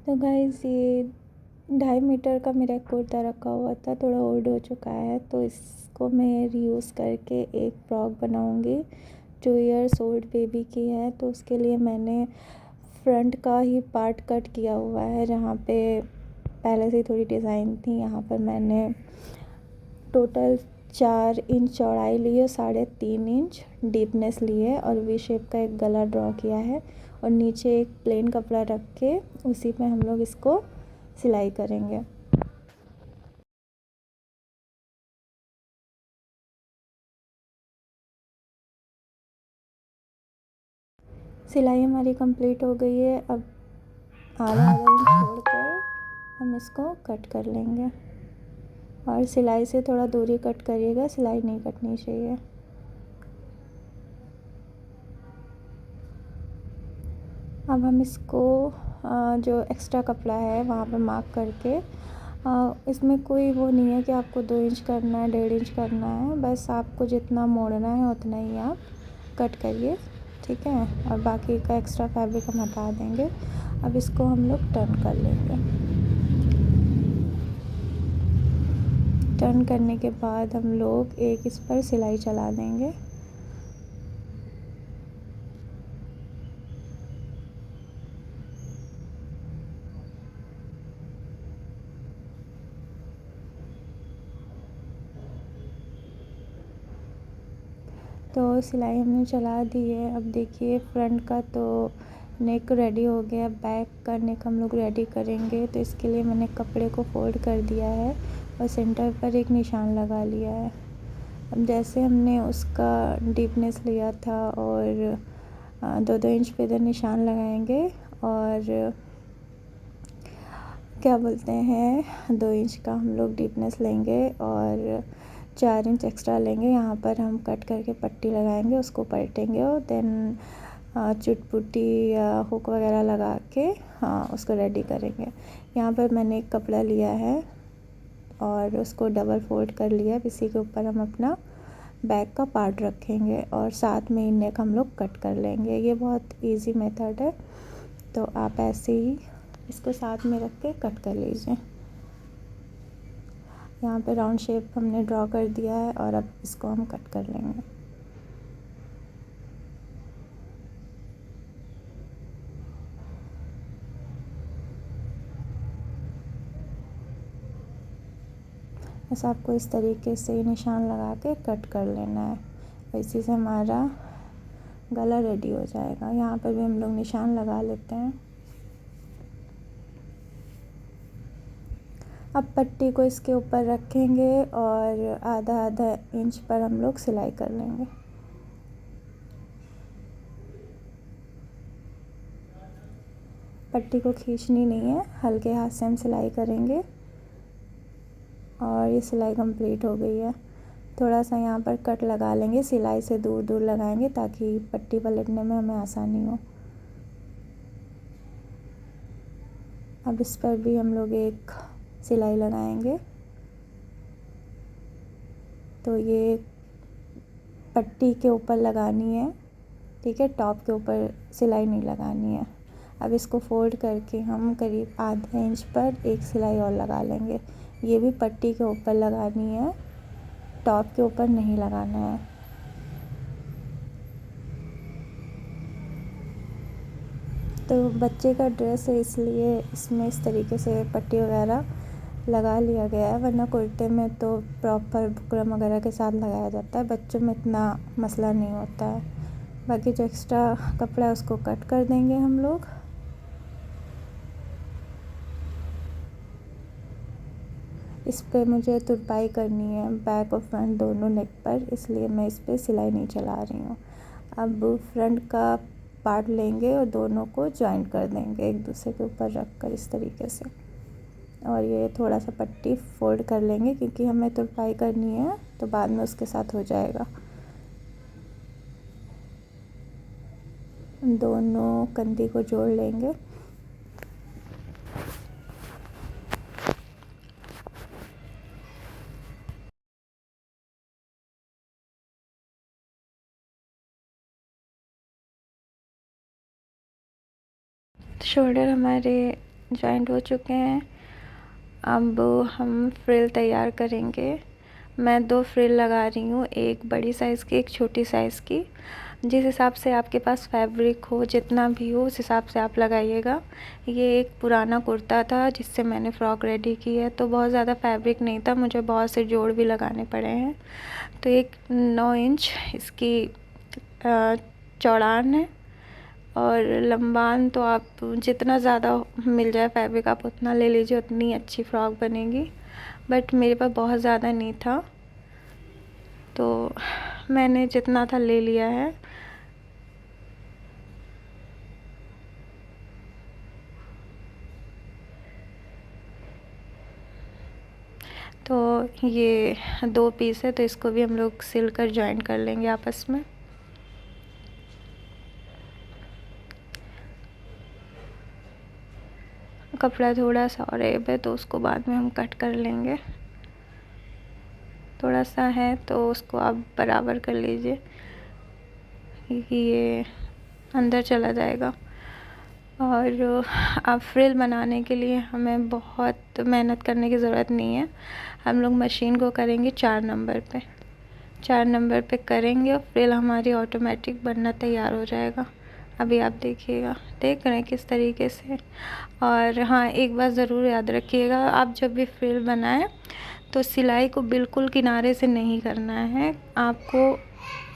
तो गाइस ये 2.5 मीटर का मेरा एक कुर्ता रखा हुआ था, थोड़ा ओल्ड हो चुका है, तो इसको मैं रीयूज़ करके एक फ्रॉक बनाऊंगी। 2 इयर्स ओल्ड बेबी की है, तो उसके लिए मैंने फ्रंट का ही पार्ट कट किया हुआ है, जहाँ पे पहले से ही थोड़ी डिज़ाइन थी। यहाँ पर मैंने टोटल 4 इंच चौड़ाई ली है, 3.5 इंच डीपनेस ली है और वी शेप का एक गला ड्रॉ किया है और नीचे एक प्लेन कपड़ा रख के उसी पे हम लोग इसको सिलाई करेंगे। सिलाई हमारी कंप्लीट हो गई है। अब आधा आधा इंच छोड़कर हम इसको कट कर लेंगे और सिलाई से थोड़ा दूरी कट करिएगा, सिलाई नहीं कटनी चाहिए। अब हम इसको जो एक्स्ट्रा कपड़ा है वहाँ पे मार्क करके, इसमें कोई वो नहीं है कि आपको 2 इंच करना है, 1.5 इंच करना है, बस आपको जितना मोड़ना है उतना ही आप कट करिए, ठीक है। और बाकी का एक्स्ट्रा फैब्रिक हम हटा देंगे। अब इसको हम लोग टर्न कर लेंगे। टर्न करने के बाद हम लोग एक इस पर सिलाई चला देंगे। तो सिलाई हमने चला दी है। अब देखिए फ्रंट का तो नेक रेडी हो गया, बैक का नेक हम लोग रेडी करेंगे। तो इसके लिए मैंने कपड़े को फोल्ड कर दिया है और सेंटर पर एक निशान लगा लिया है। अब जैसे हमने उसका डीपनेस लिया था और 2-2 इंच पे इधर निशान लगाएंगे और क्या बोलते हैं 2 इंच का हम लोग डीपनेस लेंगे और 4 इंच एक्स्ट्रा लेंगे। यहाँ पर हम कट करके पट्टी लगाएंगे, उसको पलटेंगे और देन चुटपुटी या हुक वगैरह लगा के उसको रेडी करेंगे। यहाँ पर मैंने एक कपड़ा लिया है और उसको डबल फोल्ड कर लिया। इसी के ऊपर हम अपना बैक का पार्ट रखेंगे और साथ में ही नेक हम लोग कट कर लेंगे। ये बहुत इजी मेथड है, तो आप ऐसे ही इसको साथ में रख के कट कर लीजिए। यहाँ पे राउंड शेप हमने ड्रॉ कर दिया है और अब इसको हम कट कर लेंगे। बस आपको इस तरीके से निशान लगा के कट कर लेना है। इसी से हमारा गला रेडी हो जाएगा। यहाँ पर भी हम लोग निशान लगा लेते हैं। अब पट्टी को इसके ऊपर रखेंगे और आधा आधा इंच पर हम लोग सिलाई कर लेंगे। पट्टी को खींचनी नहीं है, हल्के हाथ से हम सिलाई करेंगे और ये सिलाई कंप्लीट हो गई है। थोड़ा सा यहाँ पर कट लगा लेंगे, सिलाई से दूर दूर लगाएंगे ताकि पट्टी पलटने में हमें आसानी हो। अब इस पर भी हम लोग एक सिलाई लगाएंगे। तो ये पट्टी के ऊपर लगानी है, ठीक है, टॉप के ऊपर सिलाई नहीं लगानी है। अब इसको फोल्ड करके हम करीब आधा इंच पर एक सिलाई और लगा लेंगे। ये भी पट्टी के ऊपर लगानी है, टॉप के ऊपर नहीं लगाना है। तो बच्चे का ड्रेस है इसलिए इसमें इस तरीके से पट्टी वगैरह लगा लिया गया है, वरना कुर्ते में तो प्रॉपर बुकरम वगैरह के साथ लगाया जाता है। बच्चों में इतना मसला नहीं होता है। बाकी जो एक्स्ट्रा कपड़ा है उसको कट कर देंगे हम लोग। इस पर मुझे तुरपाई करनी है बैक और फ्रंट दोनों नेक पर, इसलिए मैं इस पर सिलाई नहीं चला रही हूँ। अब फ्रंट का पार्ट लेंगे और दोनों को जॉइंट कर देंगे एक दूसरे के ऊपर रख कर इस तरीके से। और ये थोड़ा सा पट्टी फोल्ड कर लेंगे क्योंकि हमें तुरपाई करनी है, तो बाद में उसके साथ हो जाएगा। दोनों कंधी को जोड़ लेंगे। शोल्डर हमारे जॉइंट हो चुके हैं। अब हम फ्रिल तैयार करेंगे। मैं 2 फ्रिल लगा रही हूँ, एक बड़ी साइज़ की, एक छोटी साइज़ की। जिस हिसाब से आपके पास फैब्रिक हो, जितना भी हो उस हिसाब से आप लगाइएगा। ये एक पुराना कुर्ता था जिससे मैंने फ़्रॉक रेडी की है, तो बहुत ज़्यादा फैब्रिक नहीं था, मुझे बहुत से जोड़ भी लगाने पड़े हैं। तो एक 9 इंच इसकी चौड़ान है, और लंबान तो आप जितना ज़्यादा मिल जाए फैब्रिक आप उतना ले लीजिए, उतनी अच्छी फ़्रॉक बनेगी। बट मेरे पास बहुत ज़्यादा नहीं था, तो मैंने जितना था ले लिया है। तो ये 2 पीस है, तो इसको भी हम लोग सिल कर जॉइन कर लेंगे आपस में। कपड़ा थोड़ा सा और है तो उसको बाद में हम कट कर लेंगे। थोड़ा सा है तो उसको आप बराबर कर लीजिए, ये अंदर चला जाएगा। और अब फ्रिल बनाने के लिए हमें बहुत मेहनत करने की ज़रूरत नहीं है। हम लोग मशीन को करेंगे 4 नंबर पे, 4 नंबर पे करेंगे और फ्रिल हमारी ऑटोमेटिक बनना तैयार हो जाएगा। अभी आप देखिएगा, देख रहे हैं किस तरीके से। और हाँ, एक बात ज़रूर याद रखिएगा, आप जब भी फ्रिल बनाएं तो सिलाई को बिल्कुल किनारे से नहीं करना है, आपको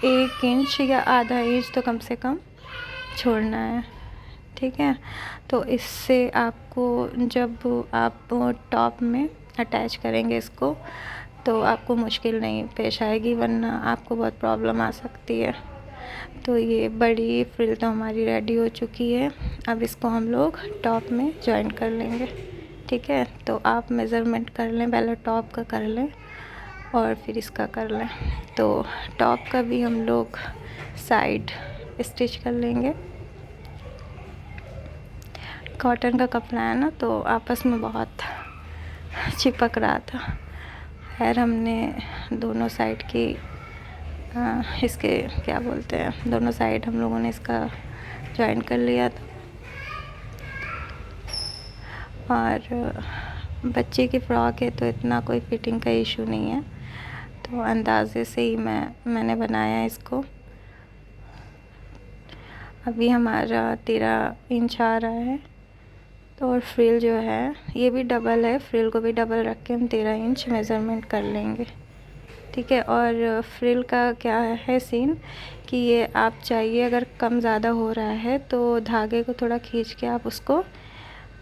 1 इंच या आधा इंच तो कम से कम छोड़ना है, ठीक है। तो इससे आपको जब आप टॉप में अटैच करेंगे इसको तो आपको मुश्किल नहीं पेश आएगी, वरना आपको बहुत प्रॉब्लम आ सकती है। तो ये बड़ी फ्रिल तो हमारी रेडी हो चुकी है। अब इसको हम लोग टॉप में जॉइन कर लेंगे, ठीक है। तो आप मेज़रमेंट कर लें, पहले टॉप का कर लें और फिर इसका कर लें। तो टॉप का भी हम लोग साइड स्टिच कर लेंगे। कॉटन का कपड़ा है ना, तो आपस में बहुत चिपक रहा था। खैर हमने दोनों साइड की इसके क्या बोलते हैं, दोनों साइड हम लोगों ने इसका जॉइन कर लिया था। और बच्चे की फ़्रॉक है तो इतना कोई फिटिंग का इशू नहीं है, तो अंदाज़े से ही मैंने बनाया इसको। अभी हमारा 13 इंच आ रहा है। तो और फ्रिल जो है ये भी डबल है, फ्रिल को भी डबल रख के हम 13 इंच मेज़रमेंट कर लेंगे, ठीक है। और फ्रिल का क्या है सीन कि ये आप चाहिए अगर कम ज़्यादा हो रहा है तो धागे को थोड़ा खींच के आप उसको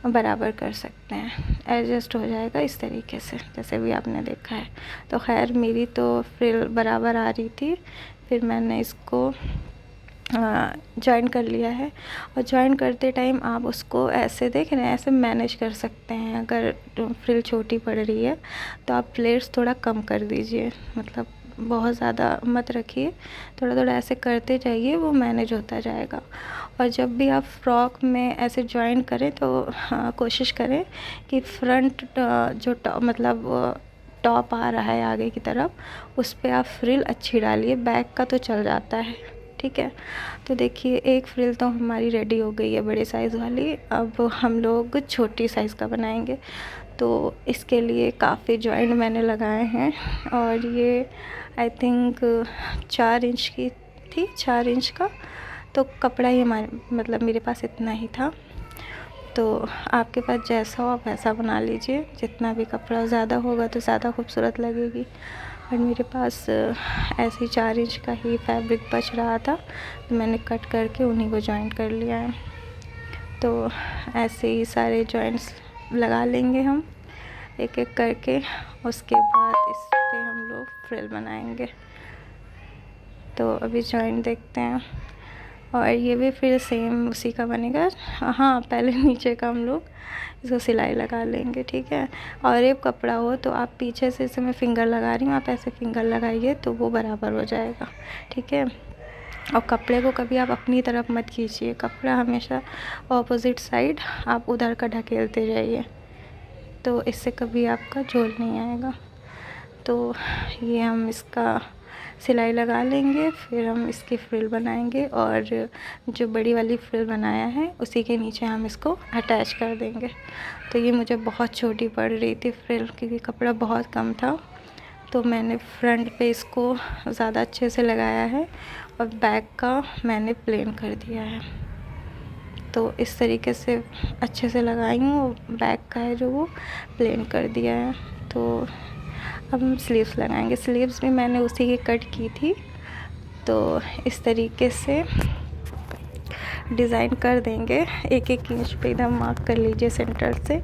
बराबर कर सकते हैं, एडजस्ट हो जाएगा इस तरीके से, जैसे भी आपने देखा है। तो खैर मेरी तो फ्रिल बराबर आ रही थी, फिर मैंने इसको जॉइन कर लिया है। और जॉइन करते टाइम आप उसको ऐसे देख रहे हैं, ऐसे मैनेज कर सकते हैं। अगर फ्रिल छोटी पड़ रही है तो आप प्लेट्स थोड़ा कम कर दीजिए, मतलब बहुत ज़्यादा मत रखिए, थोड़ा थोड़ा ऐसे करते जाइए, वो मैनेज होता जाएगा। और जब भी आप फ्रॉक में ऐसे जॉइन करें तो कोशिश करें कि फ्रंट जो मतलब टॉप आ रहा है आगे की तरफ, उस पर आप फ्रिल अच्छी डालिए, बैक का तो चल जाता है, ठीक है। तो देखिए एक फ्रिल तो हमारी रेडी हो गई है बड़े साइज़ वाली। अब हम लोग छोटी साइज़ का बनाएंगे, तो इसके लिए काफ़ी जॉइंट मैंने लगाए हैं। और ये आई थिंक 4 इंच की थी, 4 इंच का तो कपड़ा ही हमारे मतलब मेरे पास इतना ही था। तो आपके पास जैसा हो आप वैसा बना लीजिए, जितना भी कपड़ा ज़्यादा होगा तो ज़्यादा खूबसूरत लगेगी। और मेरे पास ऐसे ही 4 इंच का ही फैब्रिक बच रहा था, तो मैंने कट करके उन्हीं को जॉइन कर लिया है। तो ऐसे ही सारे जॉइंट्स लगा लेंगे हम एक एक करके, उसके बाद इस पे हम लोग फ्रिल बनाएंगे। तो अभी जॉइंट देखते हैं। और ये भी फिर सेम उसी का बनेगा। हाँ, पहले नीचे का हम लोग इसको सिलाई लगा लेंगे, ठीक है। और एक कपड़ा हो तो आप पीछे से, इसे मैं फिंगर लगा रही हूँ, आप ऐसे फिंगर लगाइए तो वो बराबर हो जाएगा, ठीक है। और कपड़े को कभी आप अपनी तरफ मत खींचिए, कपड़ा हमेशा ऑपोजिट साइड आप उधर का ढकेलते जाइए, तो इससे कभी आपका झोल नहीं आएगा। तो ये हम इसका सिलाई लगा लेंगे, फिर हम इसकी फ्रिल बनाएंगे और जो बड़ी वाली फ्रिल बनाया है उसी के नीचे हम इसको अटैच कर देंगे। तो ये मुझे बहुत छोटी पड़ रही थी फ्रिल, क्योंकि कपड़ा बहुत कम था, तो मैंने फ्रंट पे इसको ज़्यादा अच्छे से लगाया है और बैक का मैंने प्लेन कर दिया है। तो इस तरीके से अच्छे से लगाई हूँ, और बैक का है जो वो प्लेन कर दिया है। तो अब हम स्लीव्स लगाएंगे। स्लीव्स भी मैंने उसी की कट की थी, तो इस तरीके से डिज़ाइन कर देंगे। 1-1 इंच पे इधर मार्क कर लीजिए सेंटर से,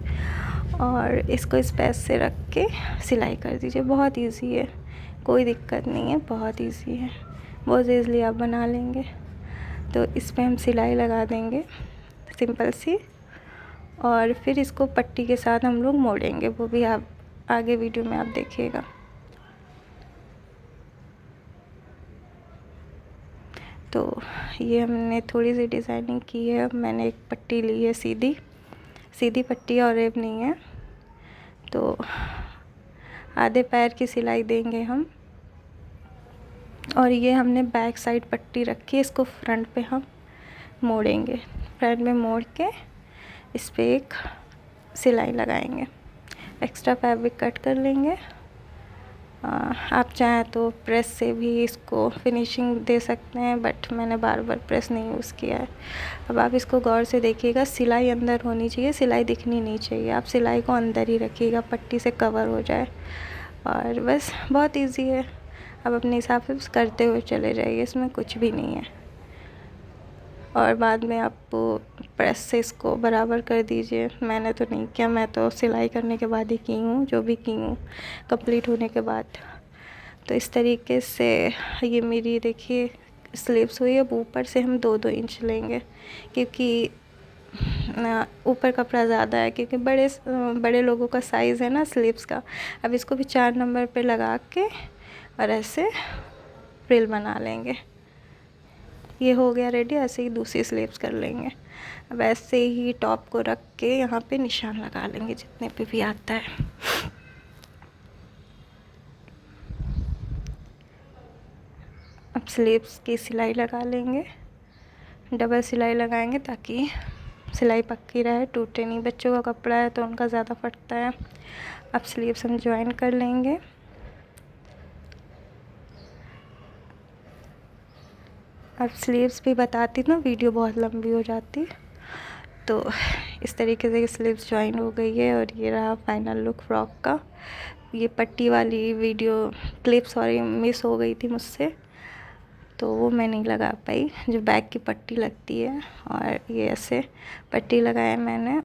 और इसको स्पेस से रख के सिलाई कर दीजिए। बहुत इजी है, कोई दिक्कत नहीं है, बहुत इजी है, बहुत ईज़िली आप बना लेंगे। तो इस पे हम सिलाई लगा देंगे सिंपल सी, और फिर इसको पट्टी के साथ हम लोग मोड़ेंगे, वो भी आप आगे वीडियो में आप देखिएगा। तो ये हमने थोड़ी सी डिज़ाइनिंग की है। मैंने एक पट्टी ली है, सीधी पट्टी और रेब नहीं है। तो आधे पैर की सिलाई देंगे हम, और ये हमने बैक साइड पट्टी रखी है, इसको फ्रंट पे हम मोड़ेंगे। फ्रंट में मोड़ के इस पे एक सिलाई लगाएंगे, एक्स्ट्रा फैब्रिक कट कर लेंगे। आप चाहें तो प्रेस से भी इसको फिनिशिंग दे सकते हैं, बट मैंने बार बार प्रेस नहीं यूज़ किया है। अब आप इसको गौर से देखिएगा, सिलाई अंदर होनी चाहिए, सिलाई दिखनी नहीं चाहिए। आप सिलाई को अंदर ही रखिएगा, पट्टी से कवर हो जाए, और बस बहुत इजी है। आप अपने हिसाब से करते हुए चले जाइए, इसमें कुछ भी नहीं है। और बाद में आप प्रेस से इसको बराबर कर दीजिए। मैंने तो नहीं किया, मैं तो सिलाई करने के बाद ही की हूँ, जो भी की हूँ कंप्लीट होने के बाद। तो इस तरीके से ये मेरी देखिए स्लीव्स हुई। अब ऊपर से हम 2-2 इंच लेंगे, क्योंकि ऊपर कपड़ा ज़्यादा है, क्योंकि बड़े लोगों का साइज़ है ना स्लीव्स का। अब इसको भी 4 नंबर पे लगा के और ऐसे फ्रिल बना लेंगे। ये हो गया रेडी। ऐसे ही दूसरी स्लीव्स कर लेंगे। अब ऐसे ही टॉप को रख के यहाँ पे निशान लगा लेंगे, जितने पे भी आता है। अब स्लीव्स की सिलाई लगा लेंगे, डबल सिलाई लगाएंगे ताकि सिलाई पक्की रहे, टूटे नहीं। बच्चों का कपड़ा है तो उनका ज़्यादा फटता है। अब स्लीव्स हम ज्वाइन कर लेंगे। अब स्लीव्स भी बताती ना, वीडियो बहुत लंबी हो जाती। तो इस तरीके से स्लीव्स ज्वाइन हो गई है, और ये रहा फाइनल लुक फ्रॉक का। ये पट्टी वाली वीडियो क्लिप सॉरी मिस हो गई थी मुझसे, तो वो मैं नहीं लगा पाई, जो बैक की पट्टी लगती है। और ये ऐसे पट्टी लगाया मैंने,